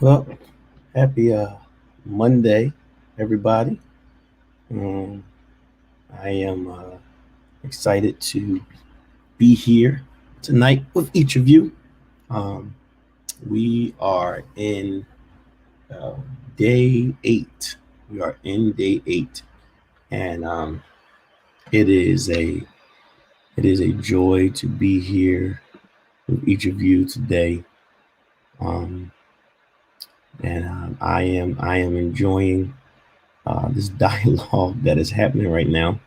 Well, happy Monday, everybody. Um, I am excited to be here tonight with each of you. Um, we are in uh, day 8. We are in day 8, and it is a it is a joy to be here with each of you today. Um, and I am enjoying this dialogue that is happening right now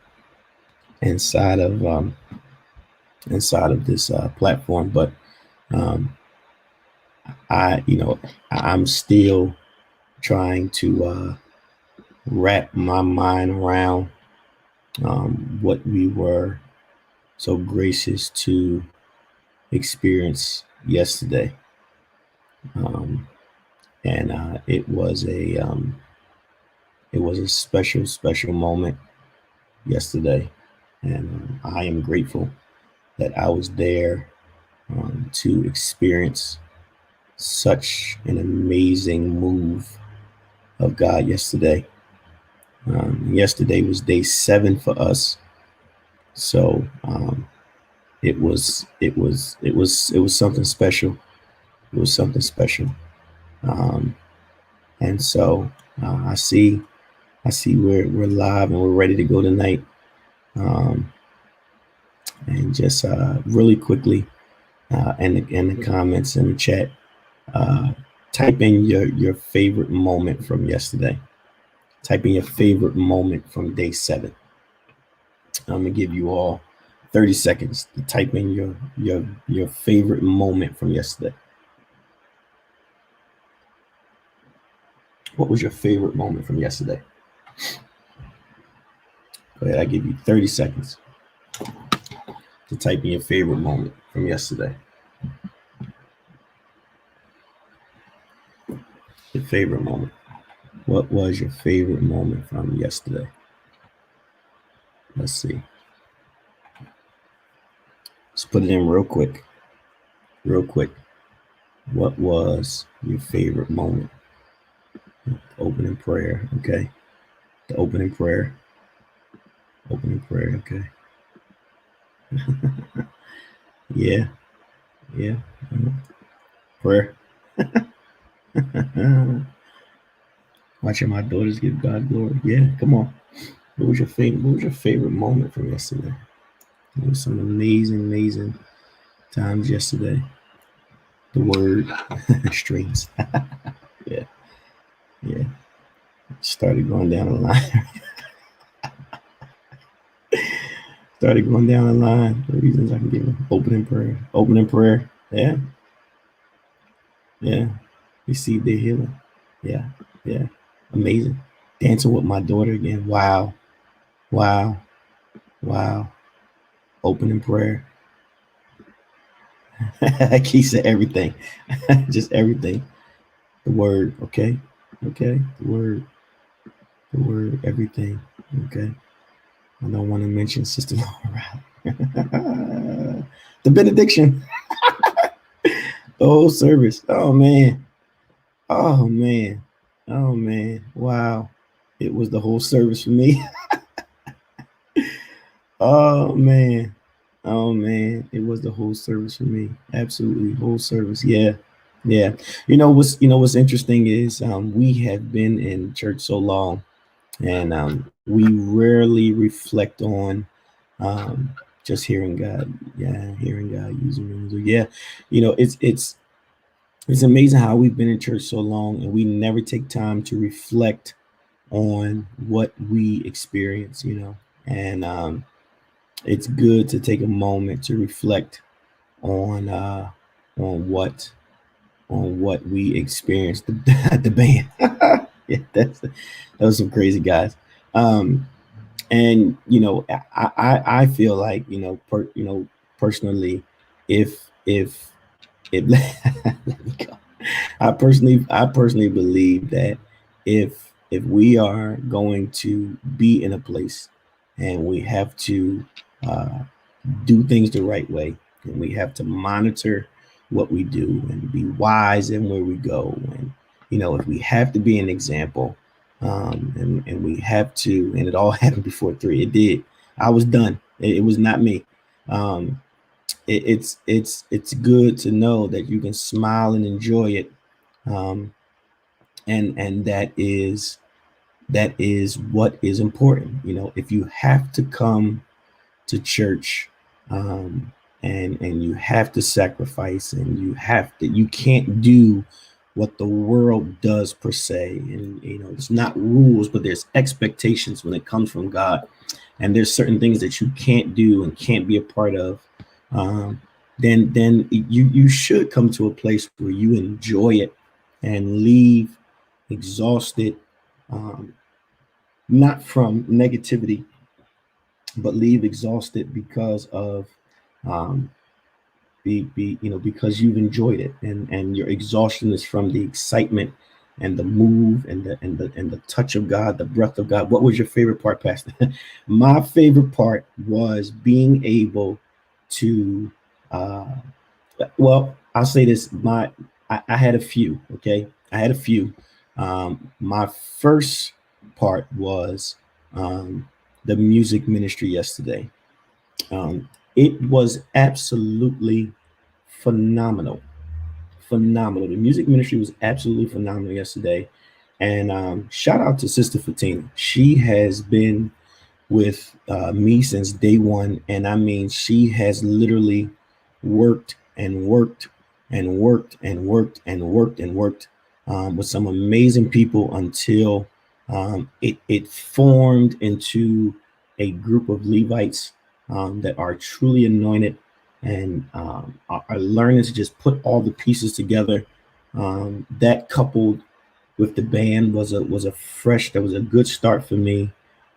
inside of this platform. But um, I'm still trying to wrap my mind around what we were so gracious to experience yesterday. Um, and it was a special moment yesterday, and I am grateful that I was there to experience such an amazing move of God yesterday. Yesterday was day 7 for us, so it was something special. It was something special, um, and so I see we're live and we're ready to go tonight. Um, and just really quickly, in the comments in the chat, uh, type in your favorite moment from yesterday. Type in your favorite moment from day 7. I'm gonna give you all 30 seconds to type in your favorite moment from yesterday. What was your favorite moment from yesterday? Go ahead, I give you 30 seconds to type in your favorite moment from yesterday. Your favorite moment. What was your favorite moment from yesterday? Let's see. Let's put it in real quick. Real quick. What was your favorite moment? Opening prayer, okay. The opening prayer. Opening prayer, okay. Yeah, yeah. Prayer. Watching my daughters give God glory. Yeah, come on. What was your favorite? What was your favorite moment from yesterday? There was some amazing times yesterday. The word streams. Yeah, yeah. Started going down the line. Started going down the line. The reasons I can give them. Opening prayer. Opening prayer. Yeah, yeah. Received their healing. Yeah, yeah. Amazing. Dancing with my daughter again. Wow. Wow. Wow. Opening prayer. He said everything. Just everything. The word, okay? Okay. The word, everything. Okay. I don't want to mention Sister Laura. The benediction. The whole service. Oh man. Oh man. Oh man. Wow. It was the whole service for me. Oh man. Oh man. It was the whole service for me. Absolutely. Whole service. Yeah. Yeah. What's interesting is we have been in church so long, and we rarely reflect on just hearing God. Yeah, hearing God using music. Yeah. It's amazing how we've been in church so long and we never take time to reflect on what we experience, and it's good to take a moment to reflect on on what we experienced. The band. Yeah, that was some crazy guys. Um, and I feel like personally, if let me go. I personally believe that if we are going to be in a place and we have to uh, do things the right way, and we have to monitor what we do and be wise in where we go, if we have to be an example, and we have to, and it all happened before 3. It did. I was done. It was not me. Um, it's good to know that you can smile and enjoy it, and that is what is important. If you have to come to church, and you have to sacrifice, and you can't do what the world does per se, and it's not rules, but there's expectations when it comes from God, and there's certain things that you can't do and can't be a part of. um, then you should come to a place where you enjoy it and leave exhausted, um, not from negativity, but leave exhausted because of, um, because you've enjoyed it, and your exhaustion is from the excitement and the move and the touch of God, the breath of God. What was your favorite part, Pastor? My favorite part was being able to, uh, well, I'll say this. I had a few. Okay, I had a few. My first part was, the music ministry yesterday. It was absolutely phenomenal. Phenomenal. The music ministry was absolutely phenomenal yesterday. And shout out to Sister Fatina. She has been with me since day one. And I mean, she has literally worked and worked and worked and worked and worked and worked, with some amazing people until, it formed into a group of Levites, that are truly anointed, and are learning to just put all the pieces together. That coupled with the band was a good start for me.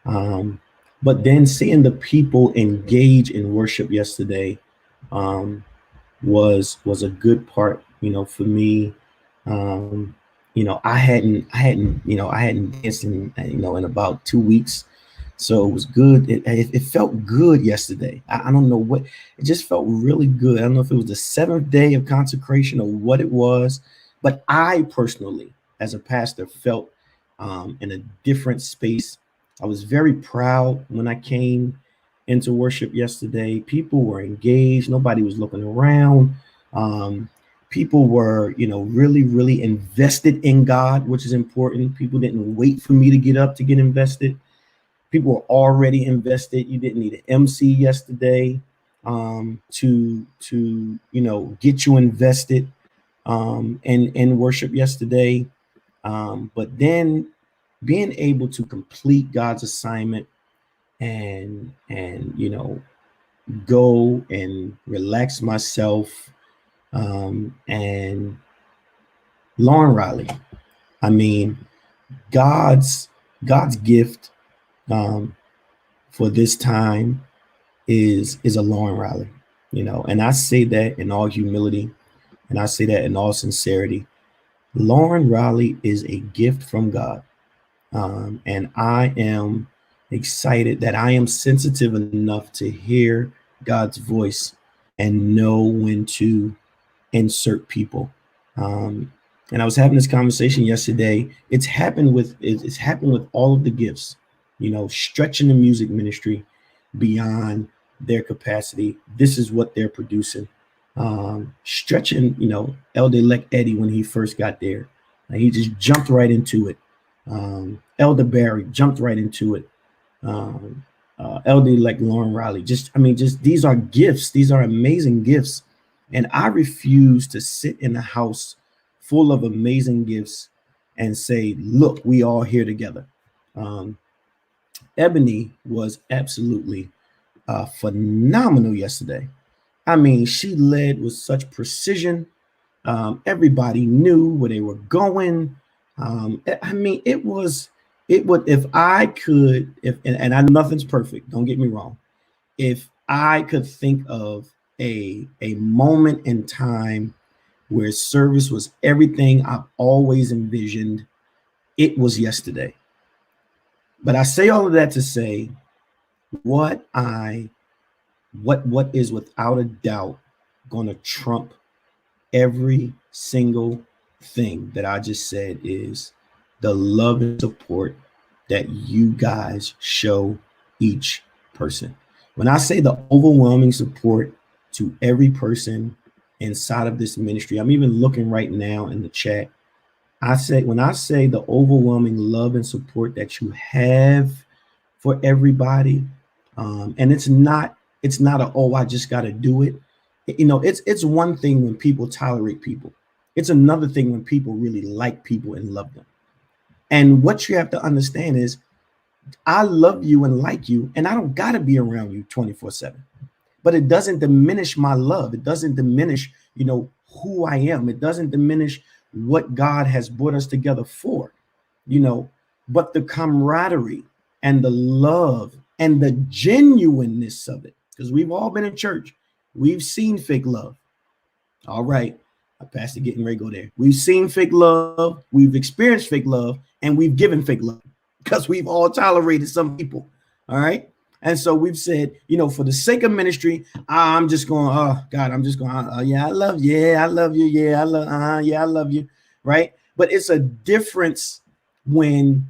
Um, but then seeing the people engage in worship yesterday, um, was a good part, for me. Um, I hadn't danced in about 2 weeks, so it was good. It felt good yesterday. I don't know what, it just felt really good. I don't know if it was the seventh day of consecration or what it was, but I personally, as a pastor, felt, in a different space. I was very proud when I came into worship yesterday. People were engaged. Nobody was looking around. Um, People were, really, really invested in God, which is important. People didn't wait for me to get up to get invested. People were already invested. You didn't need an MC yesterday, to get you invested, in worship yesterday. But then being able to complete God's assignment, and go and relax myself, and Lauren Riley. I mean, God's God's gift, um, for this time is a Lauren Riley. And I say that in all humility, and I say that in all sincerity. Lauren Riley is a gift from God, and I am excited that I am sensitive enough to hear God's voice and know when to insert people. Um, and I was having this conversation yesterday. It's happened with all of the gifts, stretching the music ministry beyond their capacity. This is what they're producing. Stretching, Elder Elect Eddie, when he first got there, he just jumped right into it. Elder Barry jumped right into it. Um, Elder Elect Lauren Riley, just these are gifts. These are amazing gifts, and I refuse to sit in a house full of amazing gifts and say, "Look, we all here together." Um, Ebony was absolutely, phenomenal yesterday. I mean, she led with such precision. Everybody knew where they were going. I mean, it would, if I could, if and I know nothing's perfect. Don't get me wrong. If I could think of a moment in time where service was everything I've always envisioned, it was yesterday. But I say all of that to say what I what is without a doubt going to trump every single thing that I just said is the love and support that you guys show each person. When I say the overwhelming support to every person inside of this ministry, I'm even looking right now in the chat. When I say the overwhelming love and support that you have for everybody, and it's not a, oh, I just got to do it. It's one thing when people tolerate people. It's another thing when people really like people and love them. And what you have to understand is I love you and like you, and I don't got to be around you 24/7. But it doesn't diminish my love. It doesn't diminish, who I am. It doesn't diminish what God has brought us together for, you know, but the camaraderie and the love and the genuineness of it. Because we've all been in church. We've seen fake love. All right. Pastor getting ready to go there. We've seen fake love, we've experienced fake love, and we've given fake love because we've all tolerated some people. All right. And so we've said, for the sake of ministry, I'm just going, oh God, I'm just going, yeah, I love you. Yeah, I love you. Yeah, I love you. Right. But it's a difference when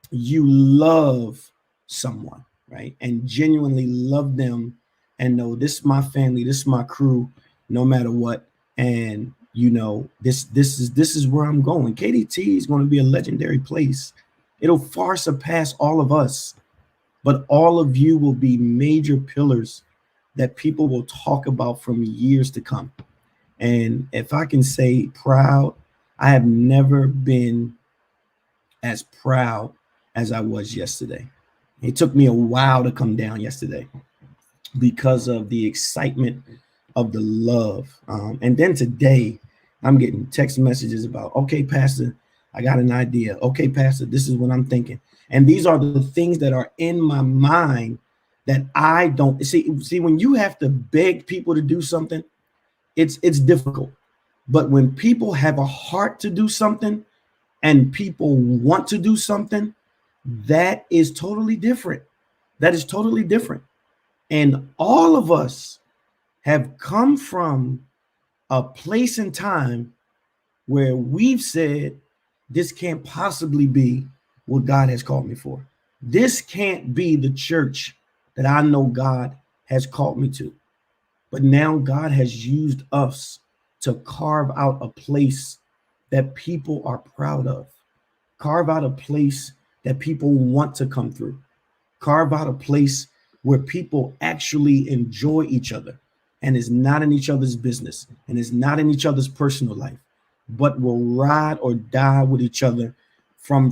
you love someone, right? And genuinely love them and know this is my family, this is my crew, no matter what. And this is where I'm going. KDT is going to be a legendary place. It'll far surpass all of us, but all of you will be major pillars that people will talk about from years to come. And if I can say proud, I have never been as proud as I was yesterday. It took me a while to come down yesterday because of the excitement of the love. And then today, I'm getting text messages about, okay, Pastor, I got an idea. Okay, Pastor, this is what I'm thinking. And these are the things that are in my mind that I don't see. When you have to beg people to do something, it's difficult. But when people have a heart to do something and people want to do something, that is totally different. That is totally different. And all of us have come from a place and time where we've said, this can't possibly be what God has called me for. This can't be the church that I know God has called me to. But now God has used us to carve out a place that people are proud of. Carve out a place that people want to come through. Carve out a place where people actually enjoy each other and is not in each other's business and is not in each other's personal life, but will ride or die with each other from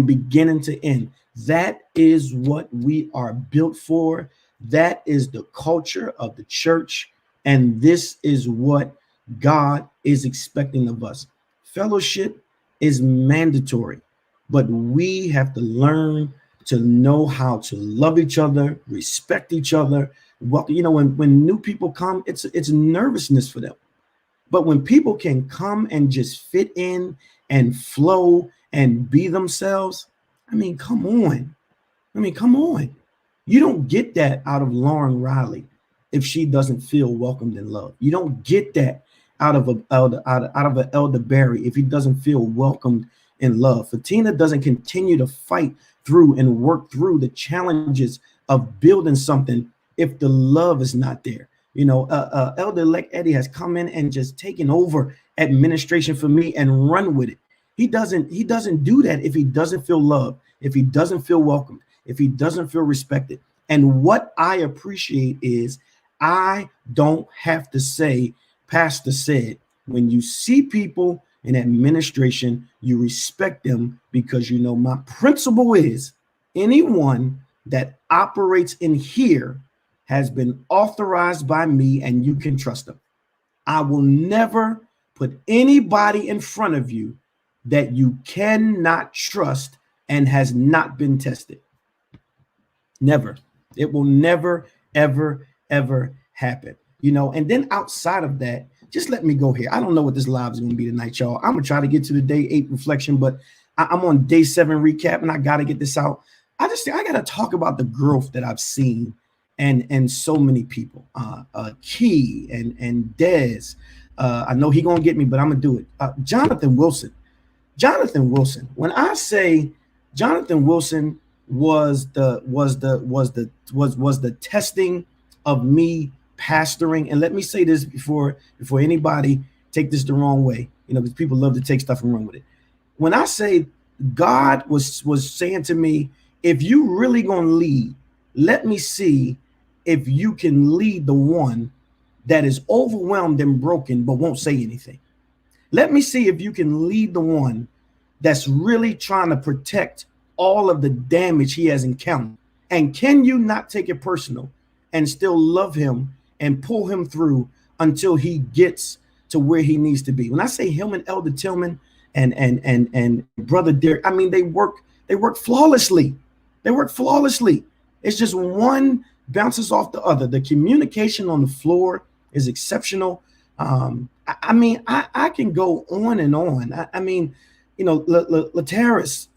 beginning to end. That is what we are built for. That is the culture of the church. And this is what God is expecting of us. Fellowship is mandatory, but we have to learn to know how to love each other, respect each other. Well, when new people come, it's nervousness for them. But when people can come and just fit in and flow and be themselves, come on. Come on. You don't get that out of Lauren Riley if she doesn't feel welcomed and loved. You don't get that out of an Elder Barry if he doesn't feel welcomed and loved. Fatina doesn't continue to fight through and work through the challenges of building something if the love is not there. Elder-elect Eddie has come in and just taken over administration for me and run with it. He doesn't do that if he doesn't feel loved, if he doesn't feel welcomed, if he doesn't feel respected. And what I appreciate is I don't have to say, Pastor said. When you see people in administration, you respect them because my principle is anyone that operates in here has been authorized by me and you can trust them. I will never put anybody in front of you that you cannot trust and has not been tested. Never. It will never, ever, ever happen. And then outside of that, just let me go here. I don't know what this live is going to be tonight, y'all. I'm going to try to get to the day 8 reflection, but I'm on day 7 recap and I got to get this out. I got to talk about the growth that I've seen and so many people, Key and Dez, I know he gonna get me, but I'm gonna do it. Jonathan Wilson. Jonathan Wilson. When I say Jonathan Wilson was the testing of me pastoring. And let me say this before anybody take this the wrong way, because people love to take stuff and run with it. When I say God was saying to me, if you really gonna lead, let me see if you can lead the one that is overwhelmed and broken but won't say anything. Let me see if you can lead the one that's really trying to protect all of the damage he has encountered. And can you not take it personal and still love him and pull him through until he gets to where he needs to be? When I say him and Elder Tillman and Brother Derek, I mean, they work flawlessly. They work flawlessly. It's just one bounces off the other. The communication on the floor is exceptional. I mean, I can go on and on. I mean, Lateris,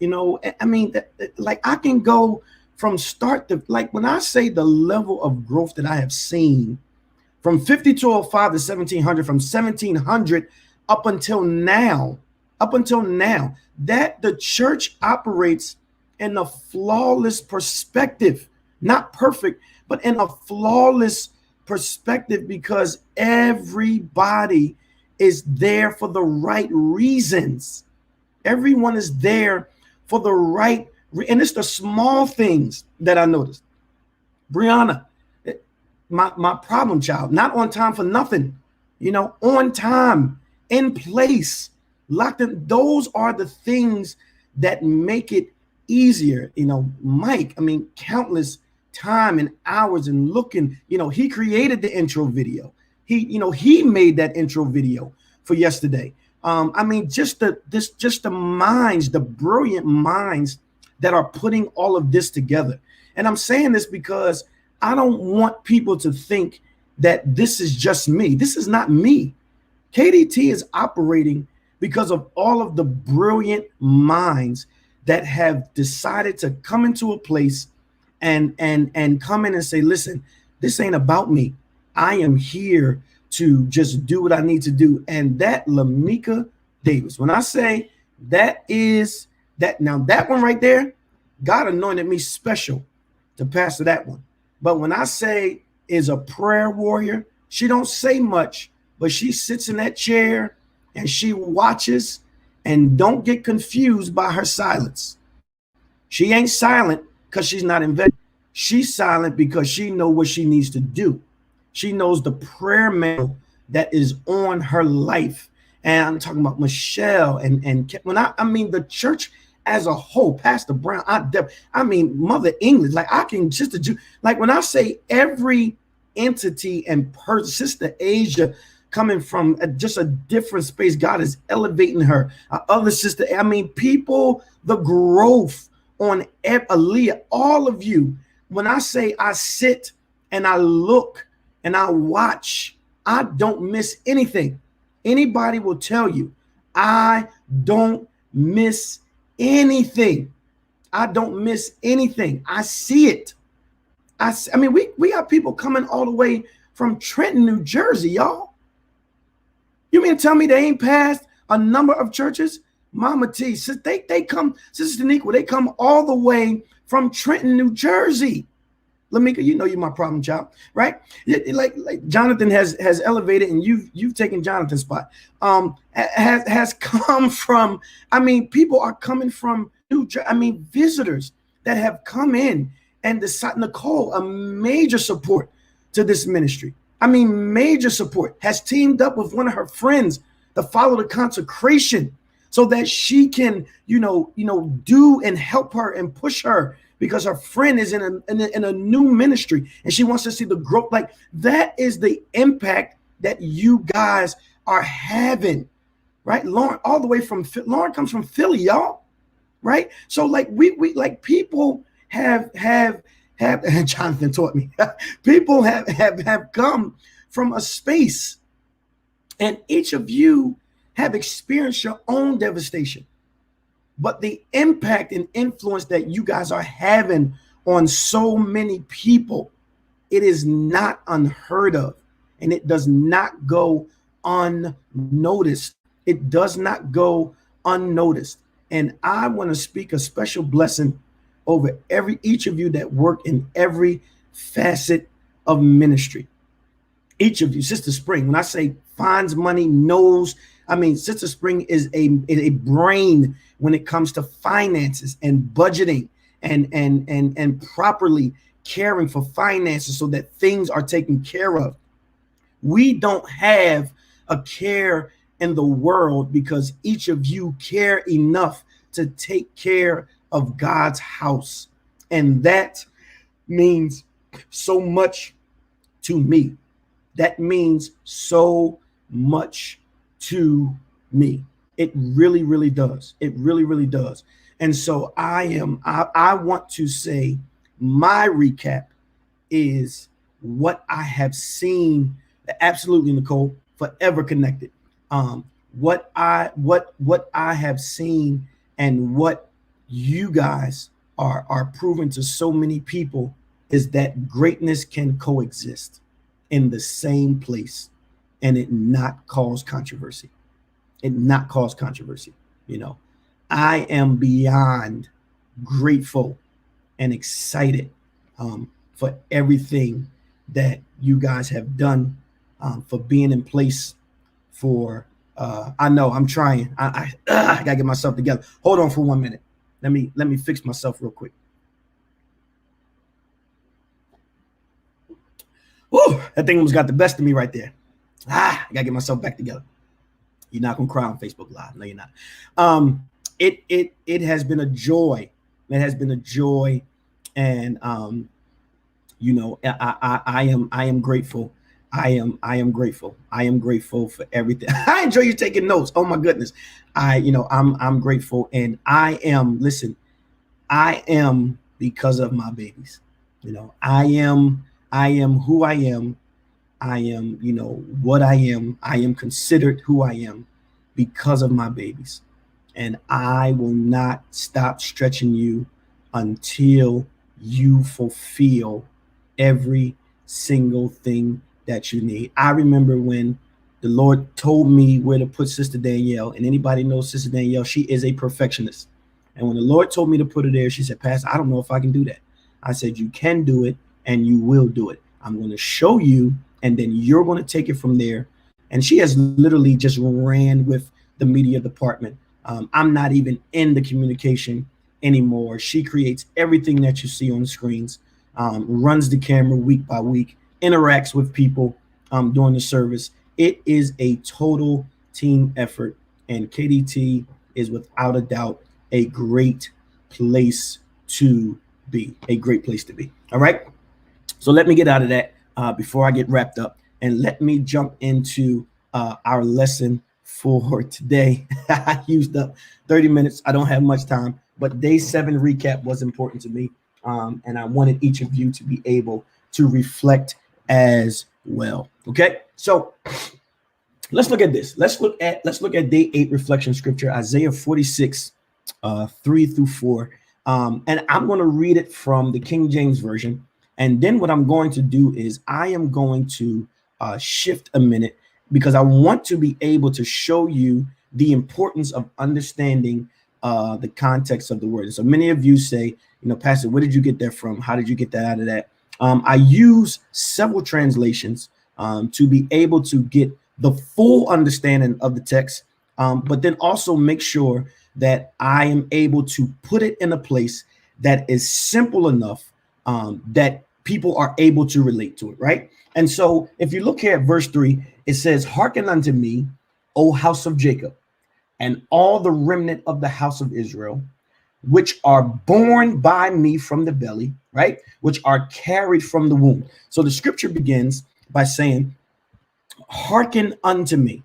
I mean, like I can go from start to, like, when I say the level of growth that I have seen from 5205 to 1700, from 1700 up until now, that the church operates in a flawless perspective, not perfect, but in a flawless perspective, because everybody is there for the right reasons. Everyone is there for the right, and it's the small things that I noticed. Brianna, my problem child, not on time for nothing, on time, in place, locked in. Those are the things that make it easier. Mike, I mean, countless time and hours and looking, he created the intro video. He made that intro video for yesterday. I mean, just the minds, the brilliant minds that are putting all of this together. And I'm saying this because I don't want people to think that this is just me. This is not me. KDT is operating because of all of the brilliant minds that have decided to come into a place and come in and say, listen, this ain't about me. I am here to just do what I need to do. And that Lamika Davis, when I say that is that, now that one right there, God anointed me special to pastor that one. But when I say is a prayer warrior, she don't say much, but she sits in that chair and she watches, and don't get confused by her silence. She ain't silent because she's not invested. She's silent because she knows what she needs to do. She knows the prayer manual that is on her life. And I'm talking about Michelle and when I mean the church as a whole, Pastor Brown, I mean Mother English, like I can just like when I say every entity and person, Sister Asia coming from just a different space, God is elevating her. Other sister, I mean, people, the growth on Aaliyah, all of you. When I say I sit and I look and I watch, I don't miss anything. Anybody will tell you, I don't miss anything. I don't miss anything. I see it. I mean, we got people coming all the way from Trenton, New Jersey, y'all. You mean to tell me they ain't passed a number of churches? Mama T, they come, Sister Daniqua, they come all the way from Trenton, New Jersey. Lamika, you're my problem child, right? Like Jonathan has elevated, and you've taken Jonathan's spot. Has come from, I mean, people are coming from New Jersey. I mean, visitors that have come in and decided. Nicole, a major support to this ministry. I mean, major support, has teamed up with one of her friends to follow the consecration so that she can, do and help her and push her, because her friend is in a new ministry and she wants to see the growth. Like, that is the impact that you guys are having, right? Lauren, all the way from Lauren comes from Philly, y'all, right? So like we like people have Jonathan taught me. People have come from a space, and each of you have experienced your own devastation. But the impact and influence that you guys are having on so many people, it is not unheard of, and it does not go unnoticed. It does not go unnoticed. And I want to speak a special blessing over each of you that work in every facet of ministry. Each of you, Sister Spring, when I say finds money, knows, I mean, Sister Spring is a brain when it comes to finances and budgeting and properly caring for finances so that things are taken care of. We don't have a care in the world because each of you care enough to take care of God's house. And that means so much to me. That means so much to me. It really, really does. It really, really does. And so I want to say my recap is what I have seen. Absolutely, Nicole, forever connected. What I have seen and what you guys are proving to so many people is that greatness can coexist in the same place and it not cause controversy. You know, I am beyond grateful and excited for everything that you guys have done, for being in place for I know I'm trying. I gotta get myself together. Hold on for 1 minute. Let me fix myself real quick. Woo, that thing almost got the best of me right there. I gotta get myself back together. You're not gonna cry on Facebook Live. No, you're not. It has been a joy. It has been a joy, and you know, I am grateful. I am grateful. I am grateful for everything. I enjoy you taking notes. Oh my goodness. I'm grateful, and I am because of my babies. You know, I am who I am. I am, you know, what I am. I am considered who I am because of my babies. And I will not stop stretching you until you fulfill every single thing that you need. I remember when the Lord told me where to put Sister Danielle, and anybody knows Sister Danielle, she is a perfectionist. And when the Lord told me to put her there, she said, Pastor, I don't know if I can do that. I said, you can do it and you will do it. I'm going to show you, and then you're going to take it from there. And she has literally just ran with the media department. I'm not even in the communication anymore. She creates everything that you see on the screens, runs the camera week by week, interacts with people during the service. It is a total team effort, and KDT is without a doubt a great place to be. A great place to be. All right. So let me get out of that before I get wrapped up, and let me jump into our lesson for today. I used up 30 minutes. I don't have much time, but day 7 recap was important to me. And I wanted each of you to be able to reflect as well. Okay. So let's look at this. Let's look at day 8 reflection scripture, Isaiah 46, 3-4. And I'm going to read it from the King James Version. And then what I'm going to do is I am going to shift a minute, because I want to be able to show you the importance of understanding the context of the word. So many of you say, you know, Pastor, where did you get that from? How did you get that out of that? I use several translations to be able to get the full understanding of the text, but then also make sure that I am able to put it in a place that is simple enough that people are able to relate to it, right? And so if you look here at verse 3, it says, hearken unto me, O house of Jacob, and all the remnant of the house of Israel, which are born by me from the belly, right? Which are carried from the womb. So the scripture begins by saying, hearken unto me,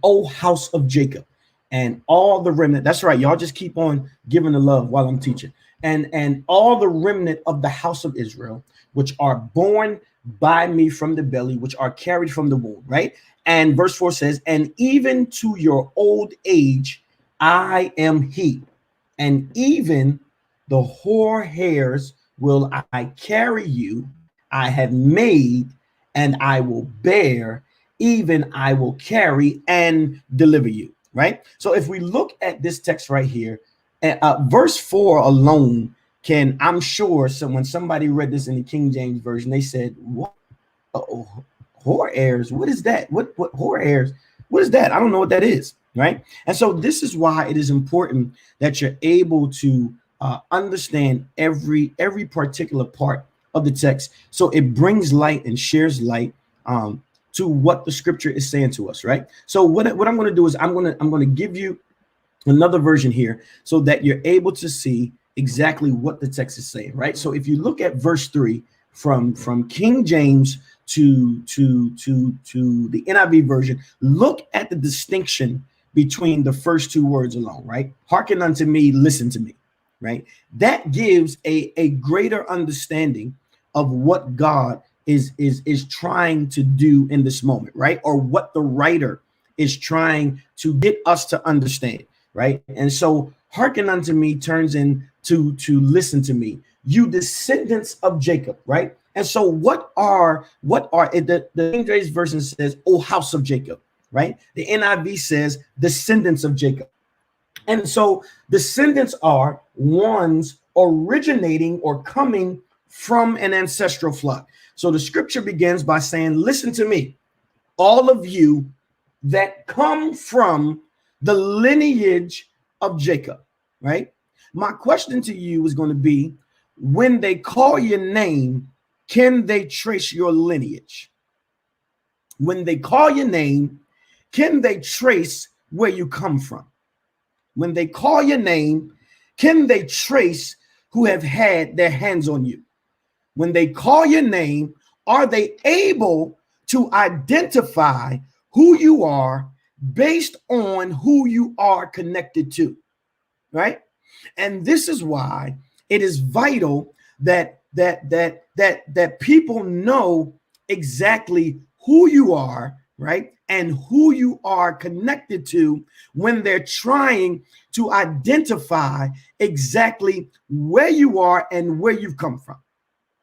O house of Jacob, and all the remnant. That's right. Y'all just keep on giving the love while I'm teaching. And all the remnant of the house of Israel, which are born by me from the belly, which are carried from the womb, right? And verse 4 says, and even to your old age, I am he, and even the hoar hairs will I carry you. I have made, and I will bear, even I will carry and deliver you. Right? So if we look at this text right here, verse 4 alone can, I'm sure, so when somebody read this in the King James Version, they said, what? Whore heirs? What is that? What whore heirs? What is that? I don't know what that is. Right? And so this is why it is important that you're able to understand every particular part of the text, so it brings light and shares light to what the scripture is saying to us, right? So what I'm going to do is I'm going to give you another version here so that you're able to see exactly what the text is saying, right? So if you look at verse 3 from King James to the NIV version, look at the distinction between the first two words alone, right? Hearken unto me, listen to me, right? That gives a greater understanding of what God is trying to do in this moment, right? Or what the writer is trying to get us to understand, right? And so hearken unto me turns into to listen to me, you descendants of Jacob, right? And so what are the King James version says, O house of Jacob, right? The NIV says descendants of Jacob. And so descendants are ones originating or coming from an ancestral flock. So the scripture begins by saying, listen to me, all of you that come from the lineage of Jacob, right? My question to you is going to be, when they call your name, can they trace your lineage? When they call your name, can they trace where you come from? When they call your name, can they trace who have had their hands on you? When they call your name, are they able to identify who you are based on who you are connected to, right? And this is why it is vital that people know exactly who you are, right? And who you are connected to when they're trying to identify exactly where you are and where you've come from,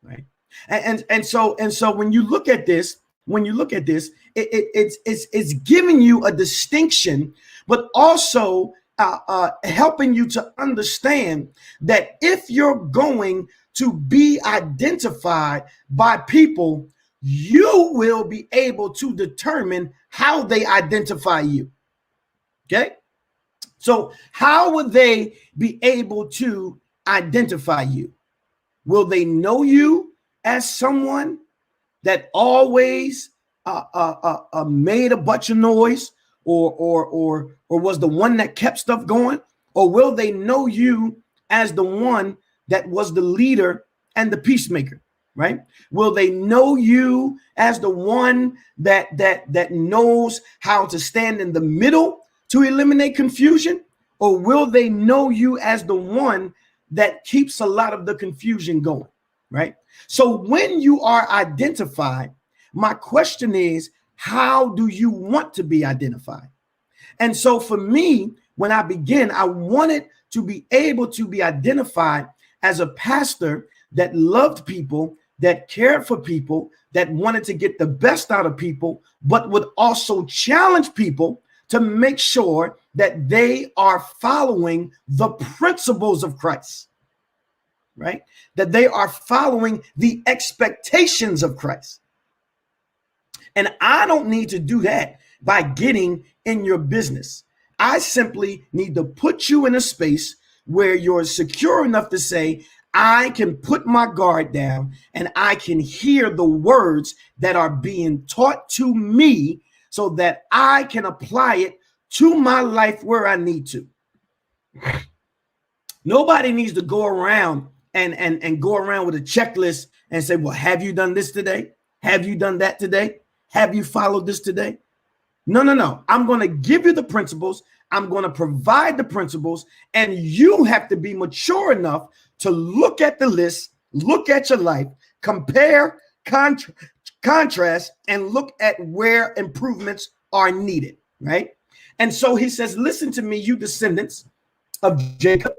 right? And so when you look at this, it's giving you a distinction, but also helping you to understand that if you're going to be identified by people, you will be able to determine how they identify you. Okay? So how would they be able to identify you? Will they know you as someone that always made a bunch of noise, or was the one that kept stuff going? Or will they know you as the one that was the leader and the peacemaker, right? Will they know you as the one that knows how to stand in the middle to eliminate confusion? Or will they know you as the one that keeps a lot of the confusion going, right? So when you are identified, my question is, how do you want to be identified? And so for me, when I began, I wanted to be able to be identified as a pastor that loved people, that cared for people, that wanted to get the best out of people, but would also challenge people to make sure that they are following the principles of Christ, right? That they are following the expectations of Christ. And I don't need to do that by getting in your business. I simply need to put you in a space where you're secure enough to say, I can put my guard down and I can hear the words that are being taught to me so that I can apply it to my life where I need to. Nobody needs to go around and go around with a checklist and say, well, have you done this today? Have you done that today? Have you followed this today? No. I'm going to give you the principles. I'm going to provide the principles, and you have to be mature enough to look at the list, look at your life, compare, contrast, and look at where improvements are needed, right? And so he says, listen to me, you descendants of Jacob,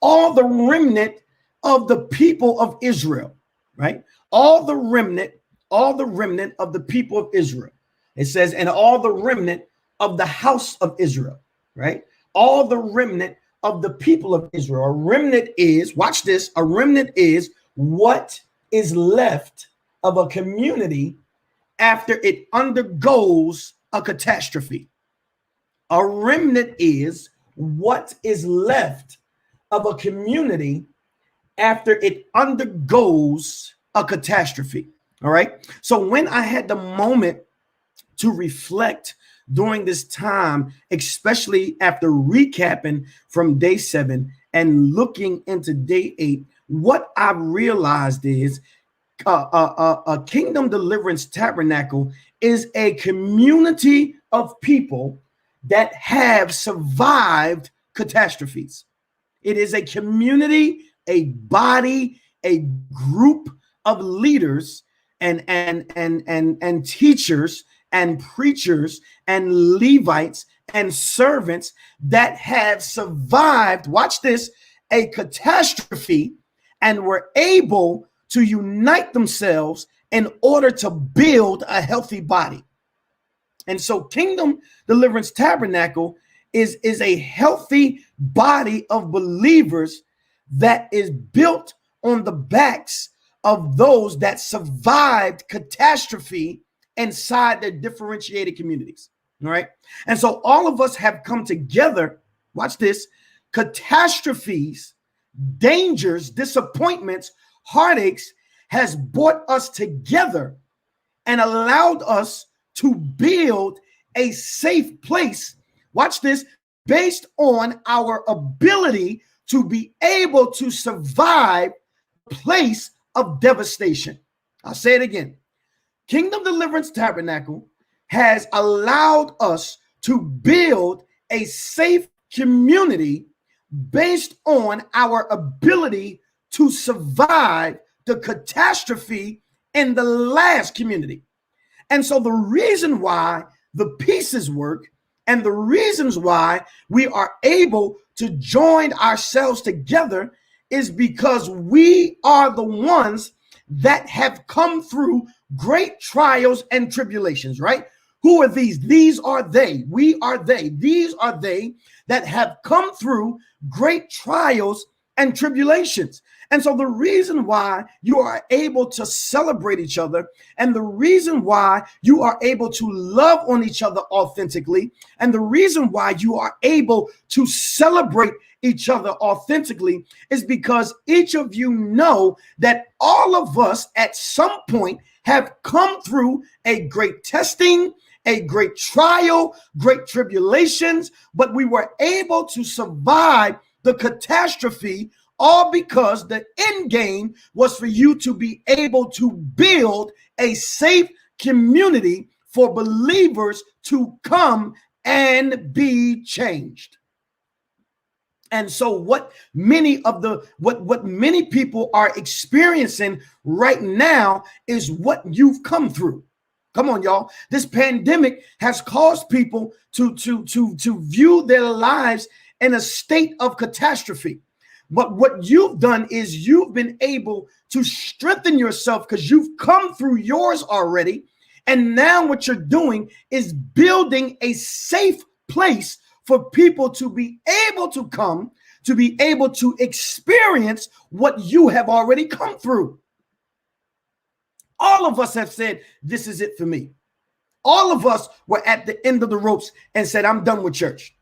all the remnant of the people of Israel, right? All the remnant of the people of Israel. It says, and all the remnant of the house of Israel, right? All the remnant of the people of Israel. A remnant is, watch this, a remnant is what is left of a community after it undergoes a catastrophe. A remnant is what is left of a community after it undergoes a catastrophe. All right. So when I had the moment to reflect during this time, especially after recapping from day 7 and looking into day 8, what I realized is a Kingdom Deliverance Tabernacle is a community of people that have survived catastrophes. It is a community, a body, a group of leaders and teachers and preachers and Levites and servants that have survived, watch this, a catastrophe and were able to unite themselves in order to build a healthy body. And so Kingdom Deliverance Tabernacle is a healthy body of believers that is built on the backs of those that survived catastrophe inside their differentiated communities. All right. And so all of us have come together. Watch this. Catastrophes, dangers, disappointments, heartaches has brought us together and allowed us to build a safe place. Watch this, based on our ability to be able to survive a place of devastation. I'll say it again. Kingdom Deliverance Tabernacle has allowed us to build a safe community based on our ability to survive the catastrophe in the last community. And so the reason why the pieces work and the reasons why we are able to join ourselves together is because we are the ones that have come through great trials and tribulations, right? Who are these? These are they. We are they. These are they that have come through great trials and tribulations. And so the reason why you are able to celebrate each other and the reason why you are able to love on each other authentically and the reason why you are able to celebrate each other authentically is because each of you know that all of us at some point have come through a great testing, a great trial, great tribulations, but we were able to survive the catastrophe, all because the end game was for you to be able to build a safe community for believers to come and be changed. And so what many people are experiencing right now is what you've come through. Come on, y'all. This pandemic has caused people to view their lives in a state of catastrophe. But what you've done is you've been able to strengthen yourself because you've come through yours already. And now what you're doing is building a safe place for people to be able to come, to be able to experience what you have already come through. All of us have said, this is it for me. All of us were at the end of the ropes and said, I'm done with church.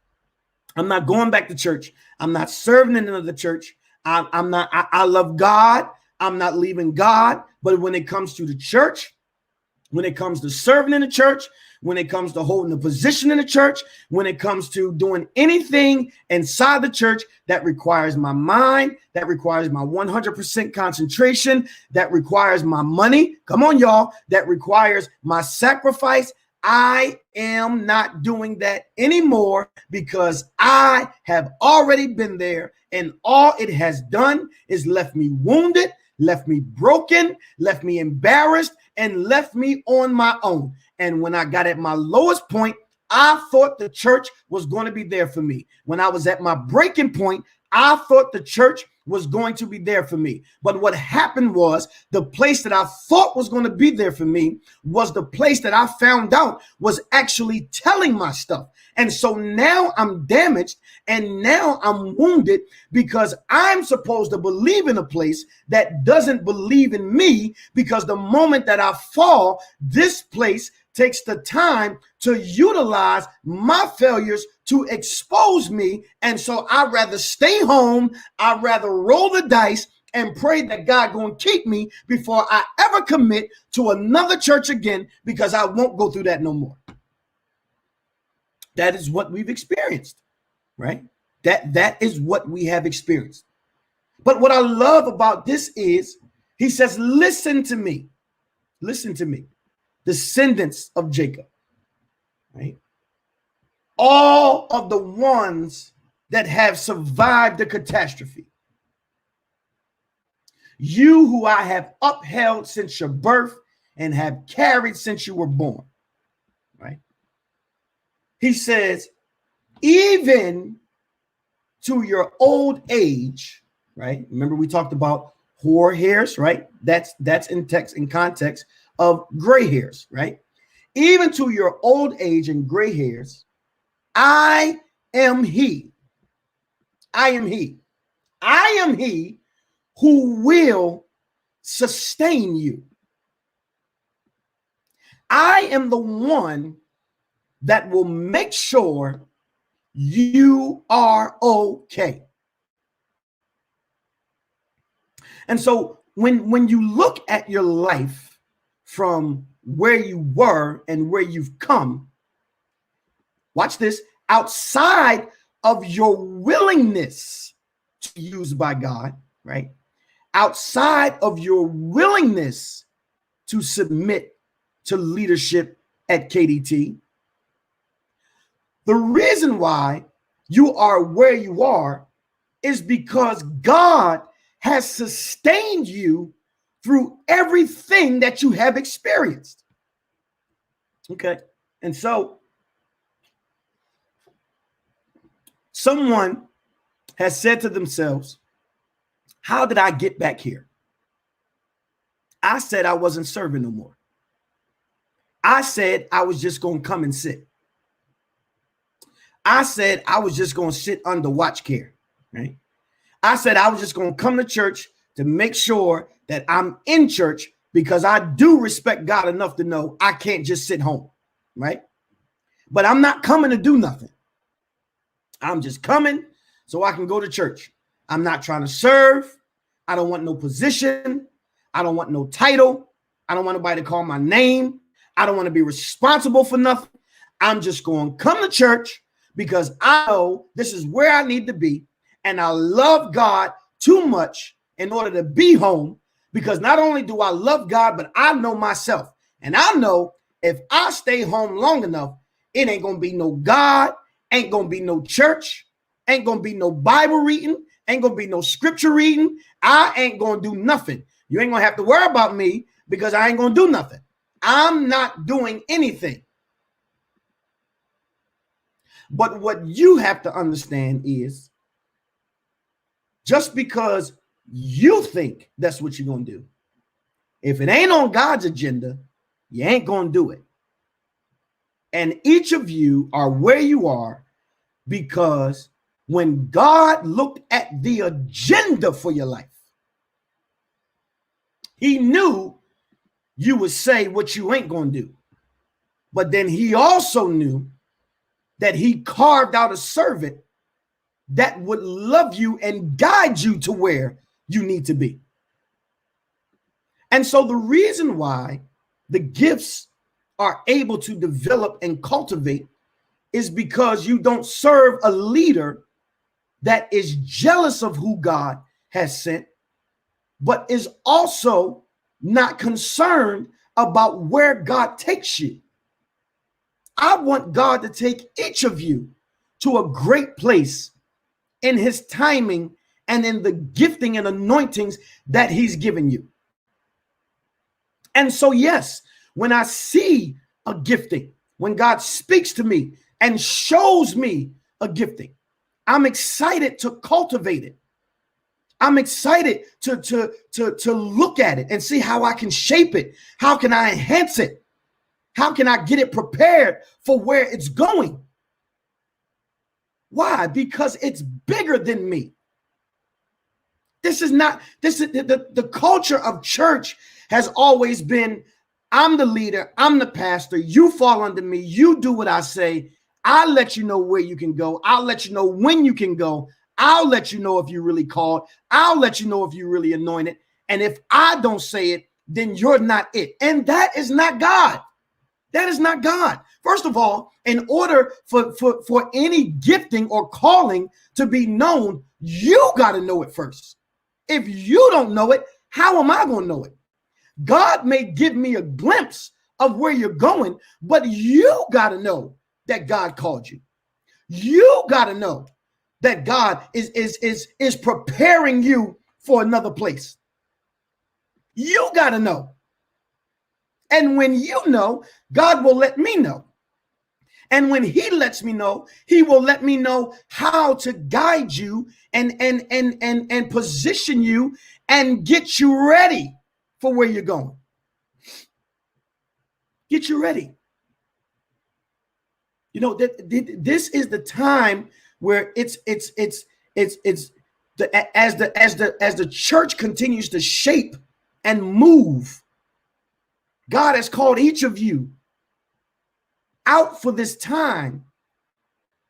I'm not going back to church. I'm not serving in another church. I love God. I'm not leaving God. But when it comes to the church, when it comes to serving in the church, when it comes to holding a position in the church, when it comes to doing anything inside the church that requires my mind, that requires my 100% concentration, that requires my money, come on, y'all, that requires my sacrifice, I am not doing that anymore because I have already been there and all it has done is left me wounded, left me broken, left me embarrassed, and left me on my own. And when I got at my lowest point, I thought the church was going to be there for me. When I was at my breaking point, I thought the church was going to be there for me. But what happened was the place that I thought was going to be there for me was the place that I found out was actually telling my stuff. And so now I'm damaged and now I'm wounded because I'm supposed to believe in a place that doesn't believe in me, because the moment that I fall, this place takes the time to utilize my failures to expose me. And so I'd rather stay home. I'd rather roll the dice and pray that God gonna keep me before I ever commit to another church again, because I won't go through that no more. That is what we've experienced, right? That is what we have experienced. But what I love about this is he says, listen to me, descendants of Jacob, right? All of the ones that have survived the catastrophe. You who I have upheld since your birth and have carried since you were born, right? He says, even to your old age, right? Remember we talked about hoar hairs, right? That's in context of gray hairs, right? Even to your old age and gray hairs, I am he. I am he. I am he who will sustain you. I am the one that will make sure you are okay. And so when you look at your life from where you were and where you've come, watch this, outside of your willingness to be used by God, right? Outside of your willingness to submit to leadership at KDT, the reason why you are where you are is because God has sustained you through everything that you have experienced. Okay. And so someone has said to themselves, how did I get back here? I said I wasn't serving no more. I said I was just going to come and sit. I said I was just going to sit under watch care, right? I said I was just going to come to church to make sure that I'm in church, because I do respect God enough to know I can't just sit home, right? But I'm not coming to do nothing. I'm just coming so I can go to church. I'm not trying to serve. I don't want no position. I don't want no title. I don't want nobody to call my name. I don't want to be responsible for nothing. I'm just going to come to church because I know this is where I need to be. And I love God too much in order to be home, because not only do I love God, but I know myself. And I know if I stay home long enough, it ain't going to be no God, ain't going to be no church, ain't going to be no Bible reading, ain't going to be no scripture reading. I ain't going to do nothing. You ain't going to have to worry about me because I ain't going to do nothing. I'm not doing anything. But what you have to understand is, just because you think that's what you're going to do, if it ain't on God's agenda, you ain't going to do it. And each of you are where you are because when God looked at the agenda for your life, he knew you would say what you ain't going to do. But then he also knew that he carved out a servant that would love you and guide you to where you need to be. And so the reason why the gifts are able to develop and cultivate is because you don't serve a leader that is jealous of who God has sent, but is also not concerned about where God takes you. I want God to take each of you to a great place in his timing and in the gifting and anointings that he's given you. And so, yes, when I see a gifting, when God speaks to me and shows me a gifting, I'm excited to cultivate it. I'm excited to look at it and see how I can shape it. How can I enhance it? How can I get it prepared for where it's going? Why? Because it's bigger than me. This is the culture of church has always been, I'm the leader, I'm the pastor, you fall under me, you do what I say, I'll let you know where you can go, I'll let you know when you can go, I'll let you know if you're really called, I'll let you know if you're really anointed, and if I don't say it, then you're not it. And that is not God. That is not God. First of all, in order for any gifting or calling to be known, you got to know it first. If you don't know it, how am I going to know it? God may give me a glimpse of where you're going, but you got to know that God called you. You got to know that God is preparing you for another place. You got to know. And when you know, God will let me know. And when he lets me know, he will let me know how to guide you and position you and get you ready for where you're going. Get you ready. You know, this is the time where as the church continues to shape and move, God has called each of you out for this time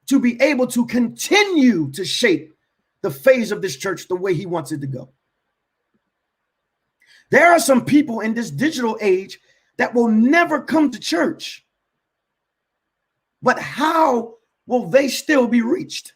to be able to continue to shape the phase of this church the way he wants it to go. There are some people in this digital age that will never come to church. But how will they still be reached?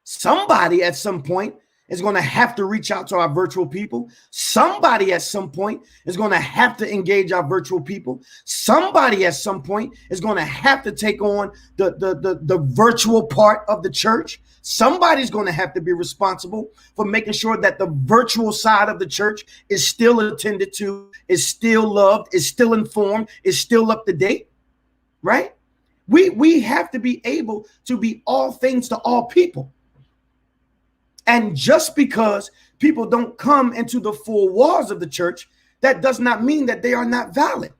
Somebody at some point is going to have to reach out to our virtual people. Somebody at some point is going to have to engage our virtual people. Somebody at some point is going to have to take on the virtual part of the church. Somebody's going to have to be responsible for making sure that the virtual side of the church is still attended to, is still loved, is still informed, is still up to date, right? We have to be able to be all things to all people. And just because people don't come into the four walls of the church, that does not mean that they are not valid.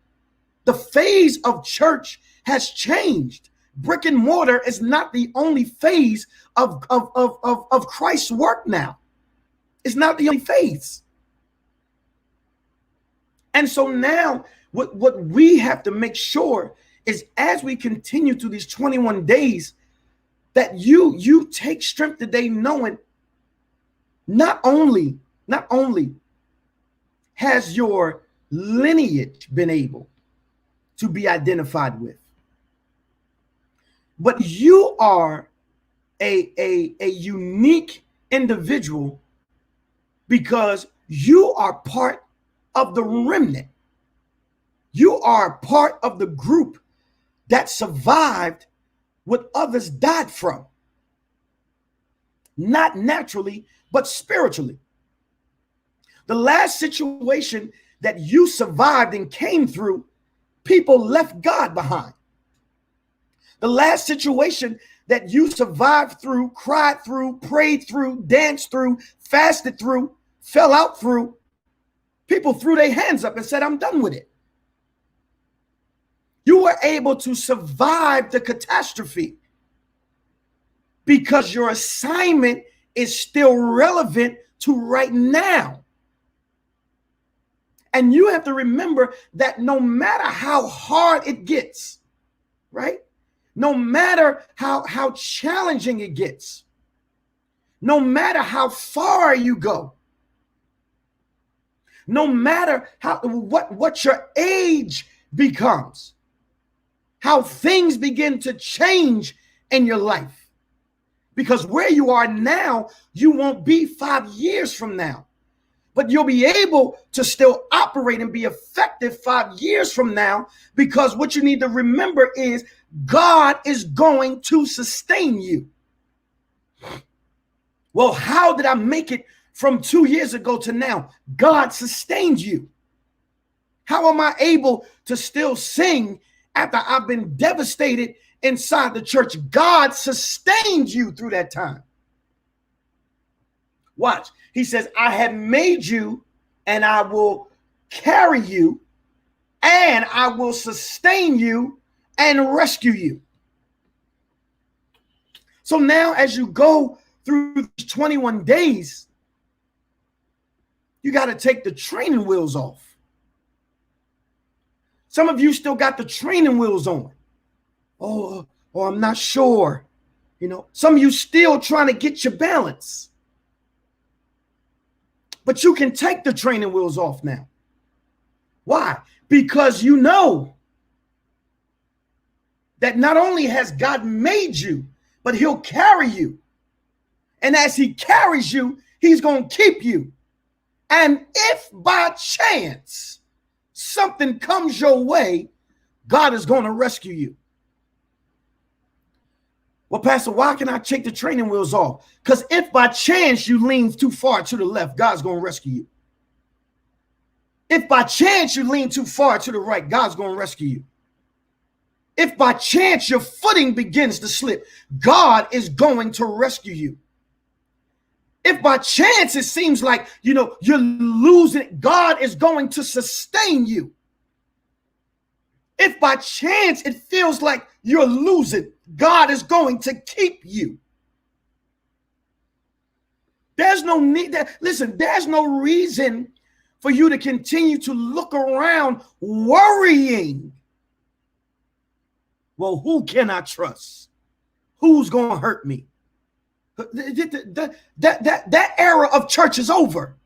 The phase of church has changed. Brick and mortar is not the only phase of Christ's work now. It's not the only phase. And so now what we have to make sure is, as we continue through these 21 days, that you take strength today knowing not only has your lineage been able to be identified with, but you are a unique individual because you are part of the remnant. You are part of the group that survived what others died from. Not naturally, but spiritually. The last situation that you survived and came through, people left God behind. The last situation that you survived through, cried through, prayed through, danced through, fasted through, fell out through, people threw their hands up and said, I'm done with it. You were able to survive the catastrophe because your assignment is still relevant to right now. And you have to remember that no matter how hard it gets, right? No matter how challenging it gets, no matter how far you go, no matter what your age becomes, how things begin to change in your life. Because where you are now, you won't be 5 years from now. But you'll be able to still operate and be effective 5 years from now, because what you need to remember is God is going to sustain you. Well, how did I make it from 2 years ago to now? God sustained you. How am I able to still sing after I've been devastated inside the church? God sustained you through that time. Watch. He says, I have made you and I will carry you and I will sustain you and rescue you. So now as you go through these 21 days, you got to take the training wheels off. Some of you still got the training wheels on. Oh, I'm not sure. You know, some of you still trying to get your balance. But you can take the training wheels off now. Why? Because you know that not only has God made you, but he'll carry you. And as he carries you, he's going to keep you. And if by chance something comes your way, God is going to rescue you. Well, Pastor, why can I take the training wheels off? Because if by chance you lean too far to the left, God's going to rescue you. If by chance you lean too far to the right, God's going to rescue you. If by chance your footing begins to slip, God is going to rescue you. If by chance it seems like, you're losing, God is going to sustain you. If by chance it feels like you're losing, God is going to keep you. There's no need. Listen, there's no reason for you to continue to look around worrying. Well, who can I trust? Who's going to hurt me? That era of church is over.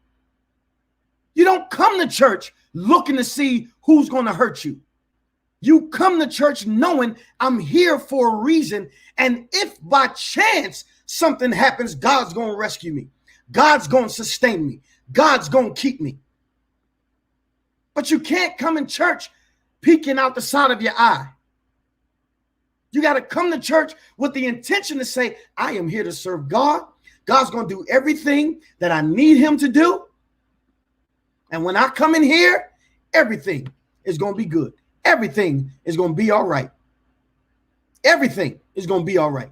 You don't come to church looking to see who's going to hurt you. You come to church knowing I'm here for a reason. And if by chance something happens, God's going to rescue me. God's going to sustain me. God's going to keep me. But you can't come in church peeking out the side of your eye. You got to come to church with the intention to say, I am here to serve God. God's going to do everything that I need him to do. And when I come in here, everything is going to be good. Everything is going to be all right. Everything is going to be all right.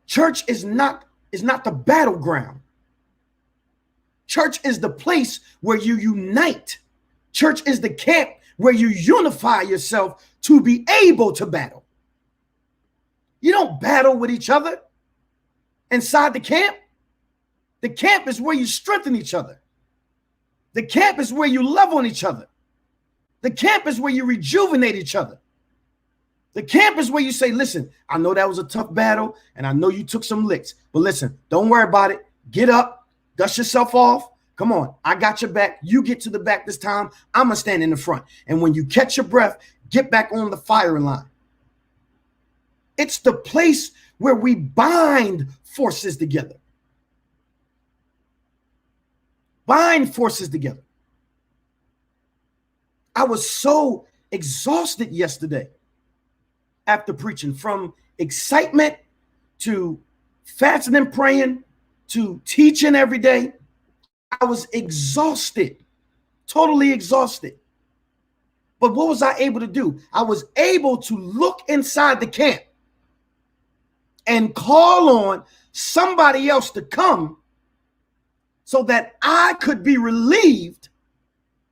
Church is not the battleground. Church is the place where you unite. Church is the camp where you unify yourself to be able to battle. You don't battle with each other inside the camp. The camp is where you strengthen each other. The camp is where you love on each other. The camp is where you rejuvenate each other. The camp is where you say, listen, I know that was a tough battle and I know you took some licks, but listen, don't worry about it. Get up, dust yourself off. Come on, I got your back. You get to the back this time. I'm going to stand in the front. And when you catch your breath, get back on the firing line. It's the place where we bind forces together. Bind forces together. I was so exhausted yesterday after preaching, from excitement to fasting and praying to teaching every day. I was exhausted, totally exhausted. But what was I able to do? I was able to look inside the camp and call on somebody else to come so that I could be relieved,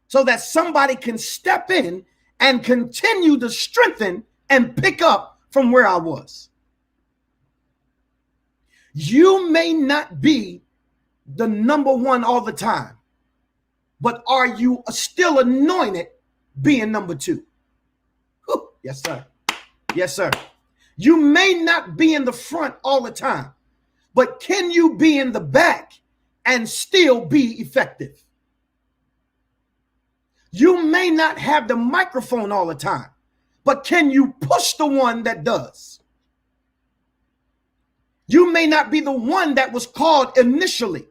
so that somebody can step in and continue to strengthen and pick up from where I was. You may not be the number one all the time, but are you still anointed being number two? Whew. Yes, sir. Yes, sir. You may not be in the front all the time, but can you be in the back and still be effective? You may not have the microphone all the time, but can you push the one that does? You may not be the one that was called initially,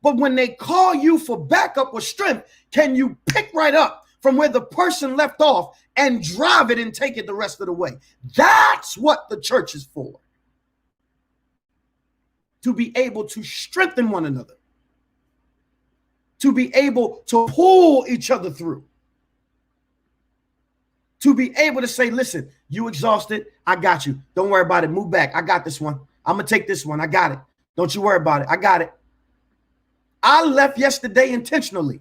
but when they call you for backup or strength, can you pick right up from where the person left off and drive it and take it the rest of the way? That's what the church is for. To be able to strengthen one another. To be able to pull each other through. To be able to say, listen, you exhausted, I got you. Don't worry about it. Move back. I got this one. I'm going to take this one. I got it. Don't you worry about it. I got it. I left yesterday intentionally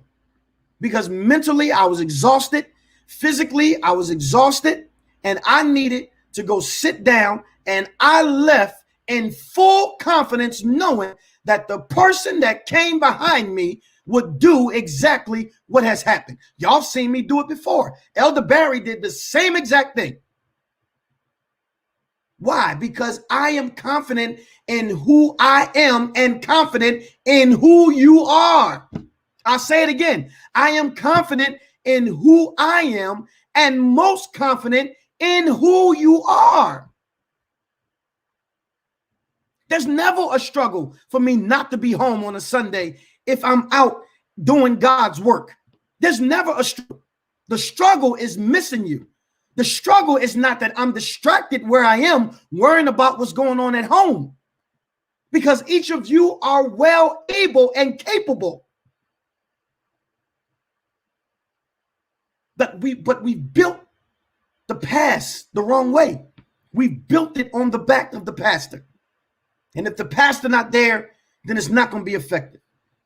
because mentally I was exhausted. Physically, I was exhausted, and I needed to go sit down, and I left in full confidence knowing that the person that came behind me would do exactly what has happened. Y'all seen me do it before. Elder Barry did the same exact thing. Why? Because I am confident in who I am and confident in who you are. I'll say it again. I am confident in who I am and most confident in who you are. There's never a struggle for me not to be home on a Sunday if I'm out doing God's work. There's never a struggle. The struggle is missing you. The struggle is not that I'm distracted where I am, worrying about what's going on at home. Because each of you are well able and capable. But we built the past the wrong way. We built it on the back of the pastor. And if the pastor not there, then it's not going to be effective.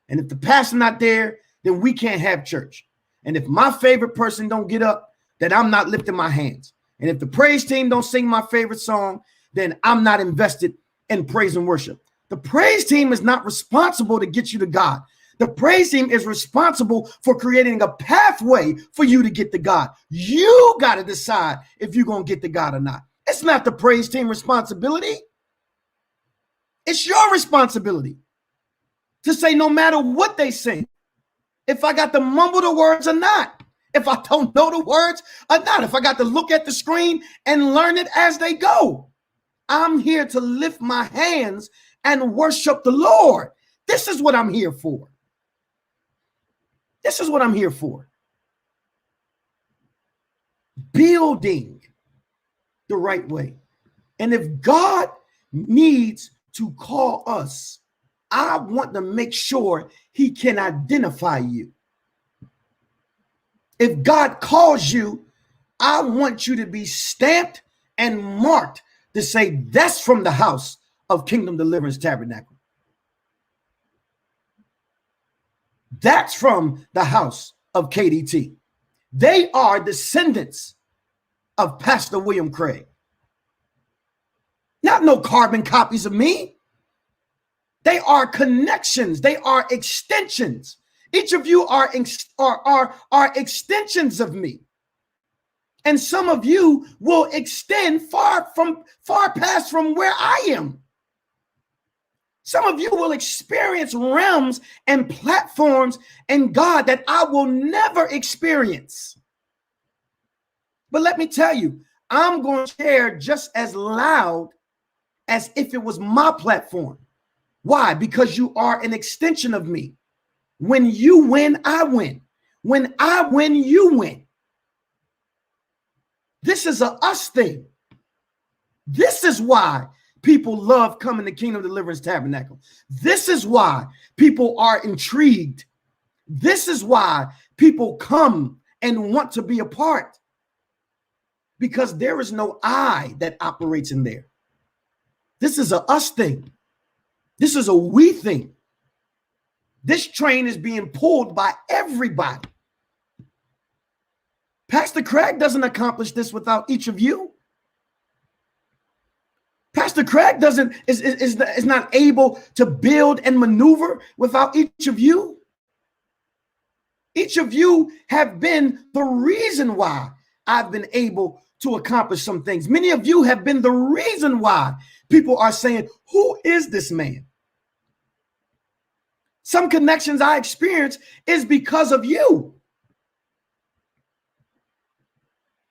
And if the pastor not there, then we can't have church. And if my favorite person don't get up, then I'm not lifting my hands. And if the praise team don't sing my favorite song, then I'm not invested in praise and worship. The praise team is not responsible to get you to God. The praise team is responsible for creating a pathway for you to get to God. You got to decide if you're going to get to God or not. It's not the praise team responsibility. It's your responsibility to say no matter what they sing, if I got to mumble the words or not, if I don't know the words or not, if I got to look at the screen and learn it as they go. I'm here to lift my hands and worship the Lord. This is what I'm here for. This is what I'm here for. Building the right way. And if God needs to call us, I want to make sure he can identify you. If God calls you, I want you to be stamped and marked to say that's from the house of Kingdom Deliverance Tabernacle. That's from the house of KDT. They are descendants of Pastor William Craig. Not no carbon copies of me. They are connections. They are extensions. Each of you are extensions of me. And some of you will extend far past from where I am. Some of you will experience realms and platforms in God that I will never experience. But let me tell you, I'm going to share just as loud as if it was my platform. Why? Because you are an extension of me. When you win, I win. When I win, you win. This is a us thing. This is why people love coming to Kingdom Deliverance Tabernacle. This is why people are intrigued. This is why people come and want to be a part. Because there is no I that operates in there. This is a us thing. This is a we thing. This train is being pulled by everybody. Pastor Craig doesn't accomplish this without each of you. Pastor Craig is not able to build and maneuver without each of you. Each of you have been the reason why I've been able to accomplish some things. Many of you have been the reason why people are saying, who is this man? Some connections I experience is because of you.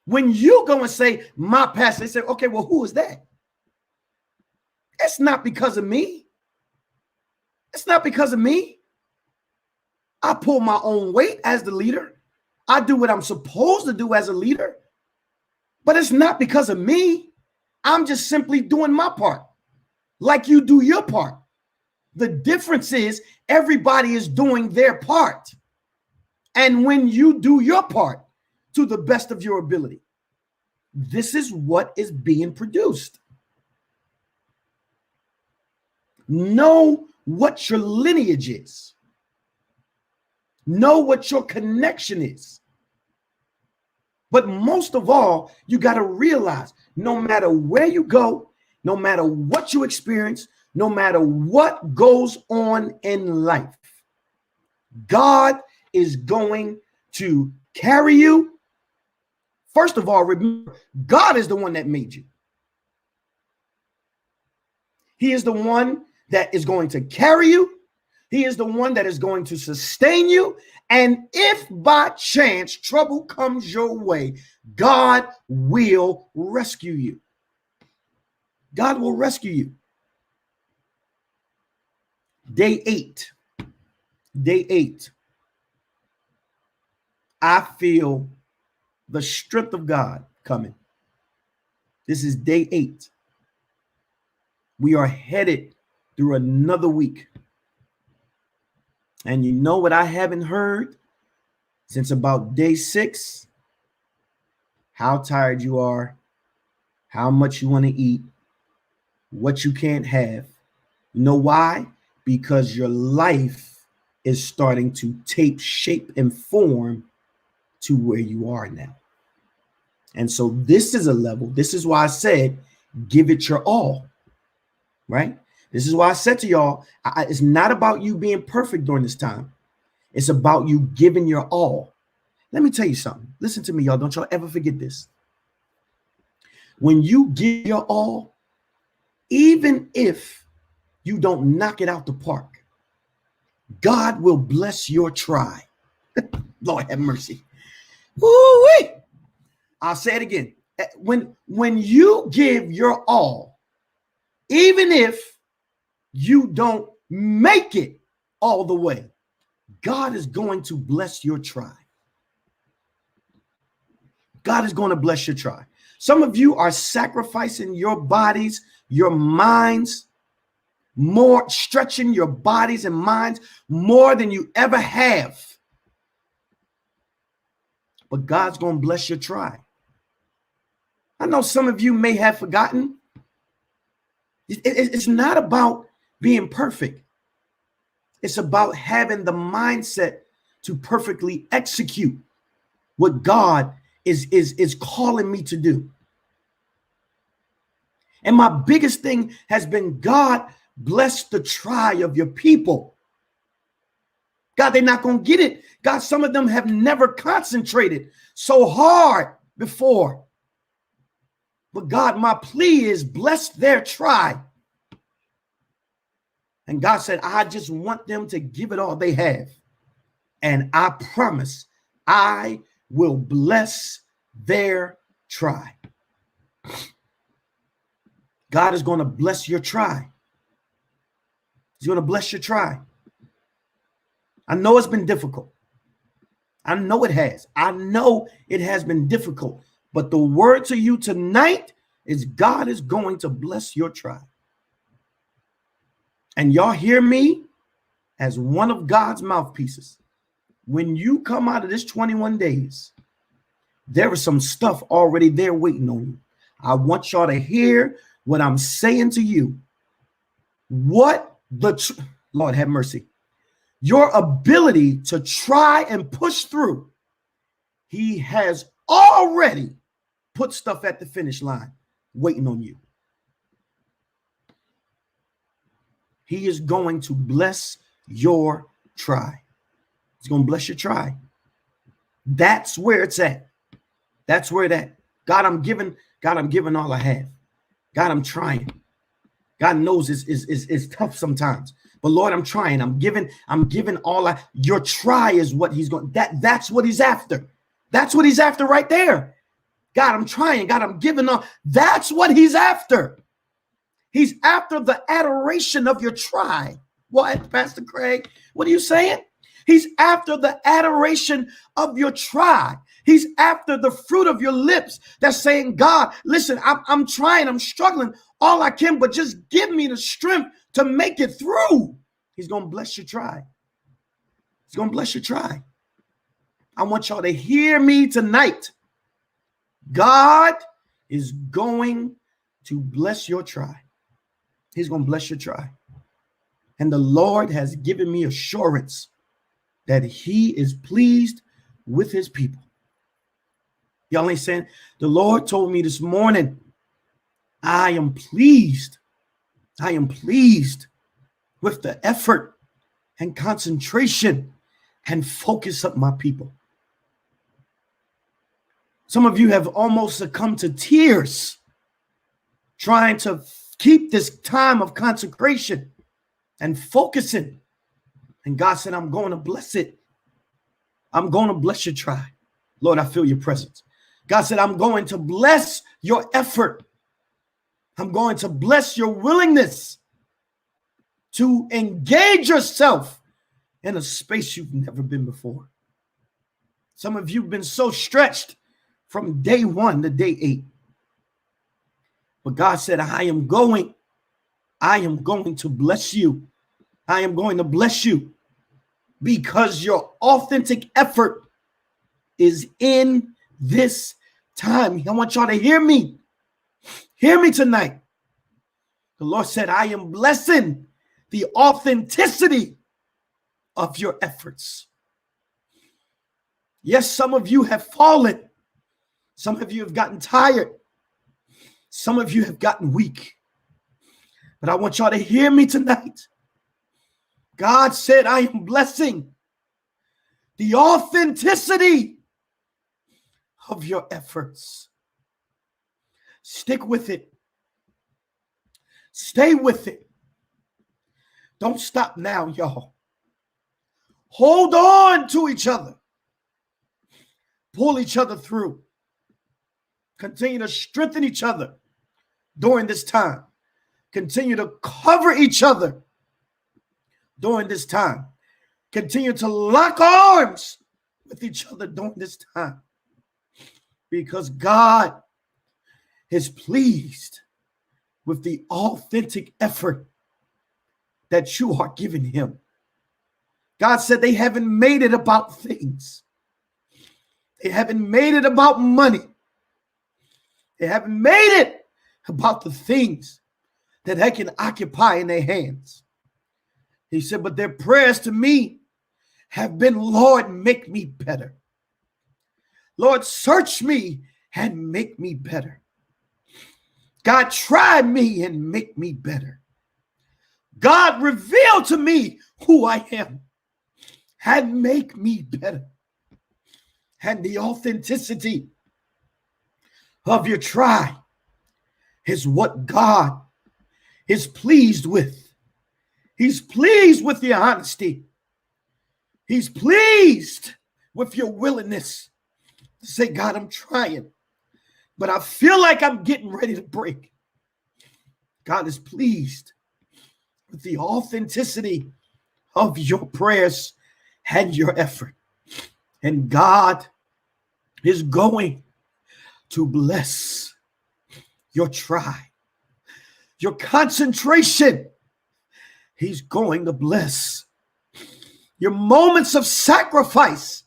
When you go and say, my pastor, they say, okay, well, who is that? It's not because of me. It's not because of me. I pull my own weight as the leader. I do what I'm supposed to do as a leader. But it's not because of me. I'm just simply doing my part, like you do your part. The difference is everybody is doing their part. And when you do your part to the best of your ability, this is what is being produced. Know what your lineage is. Know what your connection is. But most of all, you got to realize no matter where you go, no matter what you experience, no matter what goes on in life, God is going to carry you. First of all, remember, God is the one that made you. He is the one that is going to carry you. He is the one that is going to sustain you. And if by chance trouble comes your way, God will rescue you. God will rescue you. Day 8. Day 8. I feel the strength of God coming. This is day 8. We are headed through another week. And you know what I haven't heard since about day 6? How tired you are, how much you want to eat, what you can't have. You know why? Because your life is starting to take shape and form to where you are now. And so this is a level. This is why I said, give it your all, right? This is why I said to y'all, it's not about you being perfect during this time. It's about you giving your all. Let me tell you something. Listen to me, y'all. Don't y'all ever forget this. When you give your all, even if you don't knock it out the park, God will bless your try. Lord have mercy. Woo-wee. I'll say it again. When you give your all, even if you don't make it all the way, God is going to bless your try. God is going to bless your try. Some of you are sacrificing your bodies, your minds, more, stretching your bodies and minds more than you ever have. But God's going to bless your try. I know some of you may have forgotten. It's not about being perfect. It's about having the mindset to perfectly execute what God is calling me to do. And my biggest thing has been, God, bless the try of your people. God, they're not going to get it. God, some of them have never concentrated so hard before. But God, my plea is bless their try. And God said, I just want them to give it all they have. And I promise I will bless their try. God is going to bless your try. He's going to bless your try. I know it's been difficult. I know it has. I know it has been difficult. But the word to you tonight is God is going to bless your try. And y'all hear me as one of God's mouthpieces. When you come out of this 21 days, there is some stuff already there waiting on you. I want y'all to hear what I'm saying to you. What the Lord have mercy. Your ability to try and push through. He has already put stuff at the finish line waiting on you. He is going to bless your try. He's going to bless your try. That's where it's at. That's where it's at. God, I'm giving all I have. God, I'm trying. God knows it's tough sometimes. But Lord, I'm trying. I'm giving all your try is what he's going. That's what he's after. That's what he's after right there. God, I'm trying. God, I'm giving all. That's what he's after. He's after the adoration of your try. What, Pastor Craig? What are you saying? He's after the adoration of your try. He's after the fruit of your lips that's saying, God, listen, I'm trying, I'm struggling all I can, but just give me the strength to make it through. He's going to bless your try. He's going to bless your try. I want y'all to hear me tonight. God is going to bless your try. He's going to bless your try. And the Lord has given me assurance that he is pleased with his people. Y'all ain't saying, the Lord told me this morning, I am pleased. I am pleased with the effort and concentration and focus of my people. Some of you have almost succumbed to tears trying to keep this time of consecration and focusing. And God said, I'm going to bless it. I'm going to bless your tribe. Lord, I feel your presence. God said, I'm going to bless your effort. I'm going to bless your willingness to engage yourself in a space you've never been before. Some of you have been so stretched from day 1 to day 8. But God said, I am going to bless you. I am going to bless you because your authentic effort is in this time. I want y'all to hear me. Hear me tonight. The Lord said, I am blessing the authenticity of your efforts. Yes, some of you have fallen. Some of you have gotten tired. Some of you have gotten weak. But I want y'all to hear me tonight. God said, I am blessing the authenticity of your efforts. Stick with it. Stay with it. Don't stop now, y'all. Hold on to each other. Pull each other through. Continue to strengthen each other during this time. Continue to cover each other during this time. Continue to lock arms with each other during this time. Because God is pleased with the authentic effort that you are giving him. God said they haven't made it about things. They haven't made it about money. They haven't made it about the things that they can occupy in their hands. He said, but their prayers to me have been, Lord, make me better. Lord, search me and make me better. God, try me and make me better. God, reveal to me who I am and make me better. And the authenticity of your try is what God is pleased with. He's pleased with your honesty. He's pleased with your willingness to say, God, I'm trying, but I feel like I'm getting ready to break. God is pleased with the authenticity of your prayers and your effort. And God is going to bless your try, your concentration. He's going to bless your moments of sacrifice.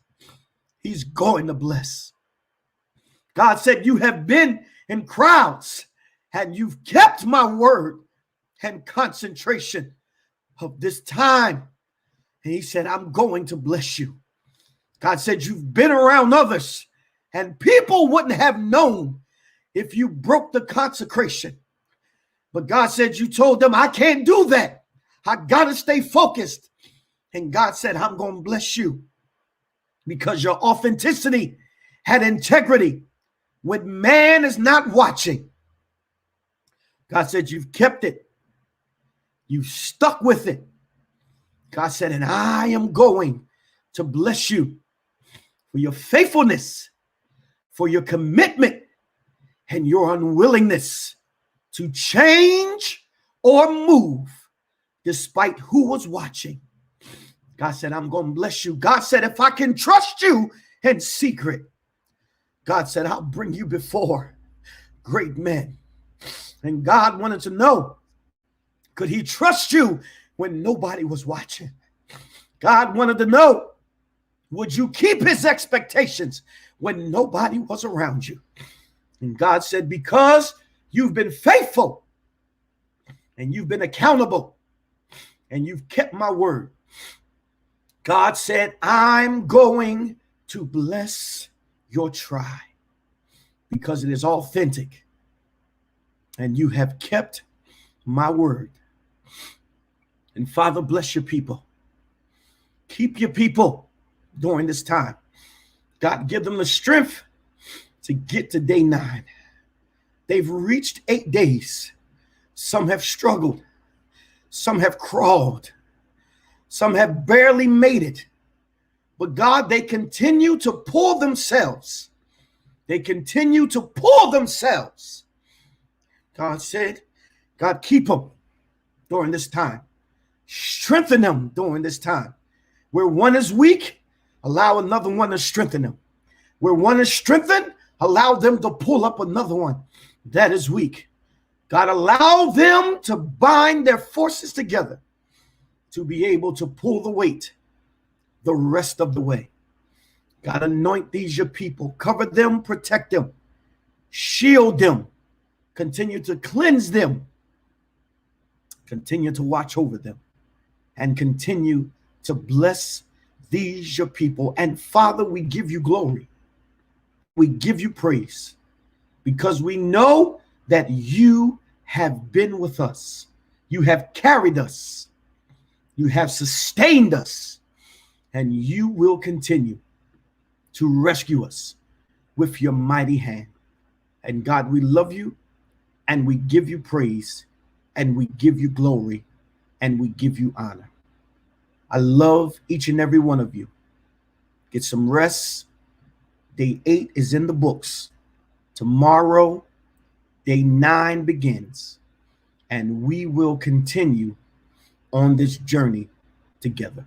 He's going to bless. God said, you have been in crowds and you've kept my word and concentration of this time. And he said, I'm going to bless you. God said, you've been around others and people wouldn't have known if you broke the consecration. But God said, you told them, I can't do that. I got to stay focused. And God said, I'm going to bless you because your authenticity had integrity when man is not watching. God said, you've kept it. You stuck with it. God said, and I am going to bless you for your faithfulness, for your commitment, and your unwillingness to change or move despite who was watching. God said, I'm going to bless you. God said, if I can trust you in secret, God said, I'll bring you before great men. And God wanted to know, could he trust you when nobody was watching? God wanted to know, would you keep his expectations when nobody was around you? And God said, because you've been faithful and you've been accountable and you've kept my word. God said, I'm going to bless your tribe because it is authentic and you have kept my word. And Father, bless your people. Keep your people during this time. God, give them the strength to get to day 9. They've reached 8 days. Some have struggled. Some have crawled. Some have barely made it. But God, they continue to pull themselves. They continue to pull themselves. God said, God, keep them during this time. Strengthen them during this time. Where one is weak, allow another one to strengthen them. Where one is strengthened, allow them to pull up another one that is weak. God, allow them to bind their forces together to be able to pull the weight the rest of the way. God, anoint these your people. Cover them, protect them, shield them, continue to cleanse them, continue to watch over them, and continue to bless these your people. And Father, we give you glory. We give you praise because we know that you have been with us. You have carried us. You have sustained us, and you will continue to rescue us with your mighty hand. And God, we love you, and we give you praise, and we give you glory, and we give you honor. I love each and every one of you. Get some rest. Day 8 is in the books. Tomorrow, day 9 begins, and we will continue on this journey together.